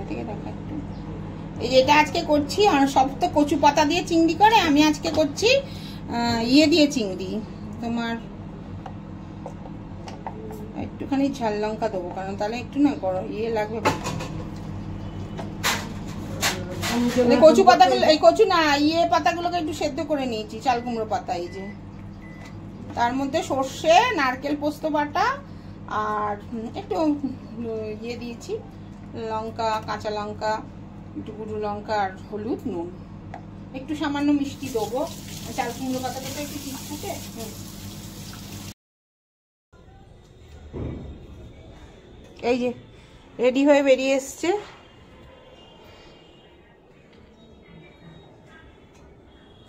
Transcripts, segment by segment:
থেকে দেখা একটু। এই যে এটা আজকে করছি, আর সব তো কচু পাতা দিয়ে চিংড়ি করে, আমি আজকে করছি ইয়ে দিয়ে চিংড়ি। তোমার একটুখানি ঝাল লঙ্কা দেবো, কারণ তাহলে একটু না গরম ইয়ে লাগবে। কচু পাতাগুলো, এই কচু না ইয়ে পাতাগুলোকে একটু সেদ্ধ করে নিয়েছি, চাল কুমড়ো পাতা। এই যে তার মধ্যে সর্ষে, নারকেল পোস্ত বাটা আর একটু ইয়ে দিয়েছি, লঙ্কা, কাঁচা লঙ্কা, একটু গুঁড়ো লঙ্কা আর হলুদ, নুন, একটু সামান্য মিষ্টি দেবো। চাল কুমড়ো পাতাটা তো একটু চিটকুটে। এই যে রেডি হয়ে বেরিয়ে এসছে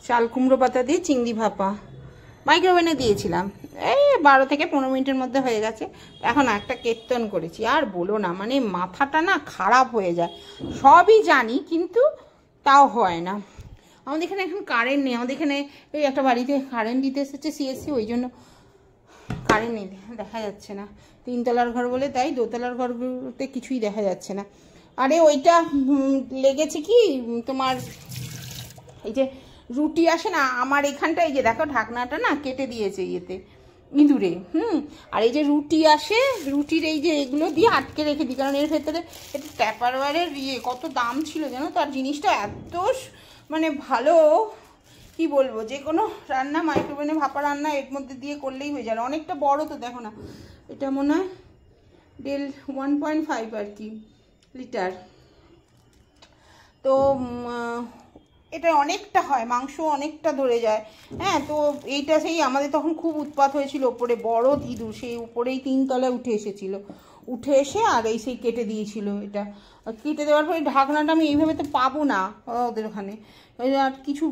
চাল কুমড়ো পাতা দিয়ে চিংড়ি ভাপা। মাইক্রোওভেনে দিয়েছিলাম, এই 12 থেকে 15 মিনিটের মধ্যে হয়ে গেছে। এখন একটা কেতন করেছি, আর বলো না, মানে মাথাটা না খারাপ হয়ে যায়। সবই জানি কিন্তু তাও হয় না। আমাদের এখানে এখন কারেন্ট নেই, আমাদের এখানে এই একটা বাড়িতে কারেন্ট দিতে এসেছে সিএসসি, ওই জন্য কারেন্ট নেই, দেখা যাচ্ছে না। 3 তলার ঘর বলে তাই, 2 তলার ঘরগুলোতে কিছুই দেখা যাচ্ছে না। আরে ওইটা লেগেছে কি তোমার, এই যে রুটি আসে না আমার এখানটা, এই যে দেখো ঢাকনাটা না কেটে দিয়েছে ইয়েতে ইঁদুরে। আর এই যে রুটি আসে, রুটির এই যে এগুলো দিয়ে আটকে রেখে দিই, কারণ এর ভেতরে এটা ট্যাপারওয়্যারের ইয়ে কত দাম ছিল জানো, তার জিনিসটা এত মানে ভালো, কি বলবো, যে কোনো রান্না মাইক্রোওভেনে ভাপা রান্না এর মধ্যে দিয়ে করলেই হয়ে যায়। অনেকটা বড় তো, দেখো না, এটা মনে হয় 1.5 আর কি লিটার। তো এটা অনেকটা হয়, মাংস অনেকটা ধরে যায়। হ্যাঁ, তো এইটা সেই আমাদের তখন খুব উৎপাত হয়েছিল, ওপরে বড় ইঁদুর, সেই উপরেই 3 তলায় উঠে এসেছিল, উঠে এসে আর এই সেই কেটে দিয়েছিল। এটা কেটে দেওয়ার পরে ঢাকনাটা আমি এইভাবে তো পাবো না ওদের ওখানে, আর কিছু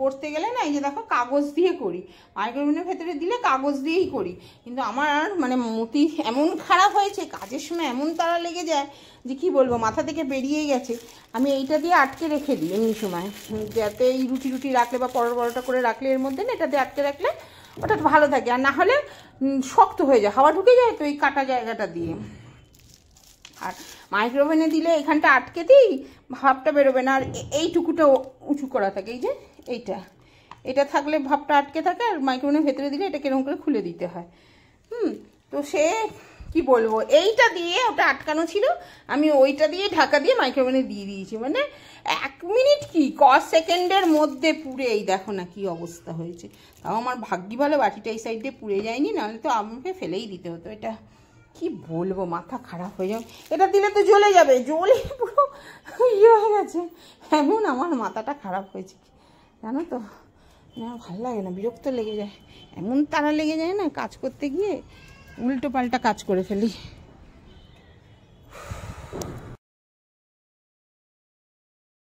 করতে গেলে না, এই যে দেখো কাগজ দিয়ে করি, মাইক্রোওভেনের ভেতরে দিলে কাগজ দিয়েই করি। কিন্তু আমার মানে মতি এমন খারাপ হয়েছে, কাজের সময় এমন তাড়া লেগে যায় যে কি বলবো, মাথা থেকে বেরিয়েই গেছে। আমি এইটা দিয়ে আটকে রেখে দিই এমনি সময়, যাতে এই রুটি রাখলে বা পরোটা করে রাখলে এর মধ্যে না এটাতে আটকে রাখলে ওটা ভালো থাকে, আর না হলে শক্ত হয়ে যায়, হাওয়া ঢুকে যায় তো এই কাটা জায়গাটা দিয়ে। আর মাইক্রোওভেনে দিলে এখানটা আটকে দিই, ভাপটা বেরোবে না, আর এইটুকুটা উঁচু করা থাকে, এই যে এটা থাকলে ভাপটা আটকে থাকে, আর মাইক্রোওভেনের ভেতরে দিলে এটা কেরকম করে খুলে দিতে হয়। তো সে কি বলবো, এইটা দিয়ে ওটা আটকানো ছিল, আমি ওইটা দিয়ে ঢাকা দিয়ে মাইক্রোওভেনে দিয়ে দিয়েছি, মানে 1 মিনিট কি কস সেকেন্ডের মধ্যে পুড়ে, এই দেখো না কি অবস্থা হয়েছে। তাও আমার ভাগ্যি ভালো বাটিটা এই সাইড দিয়ে পুড়ে যায়নি, নাহলে তো আমাকে ফেলেই দিতে হতো। এটা কি বলবো, মাথা খারাপ হয়ে যাবে, এটা দিলে তো জ্বলে যাবে, জ্বলে পুরো ইয়ে হয়ে গেছে। এমন আমার মাথাটা খারাপ হয়েছে জানো তো, ভালো লাগে না, বিরক্ত লেগে যায়, এমন তাড়া লেগে যায় না কাজ করতে গিয়ে, উল্টো পাল্টা কাজ করে ফেলি।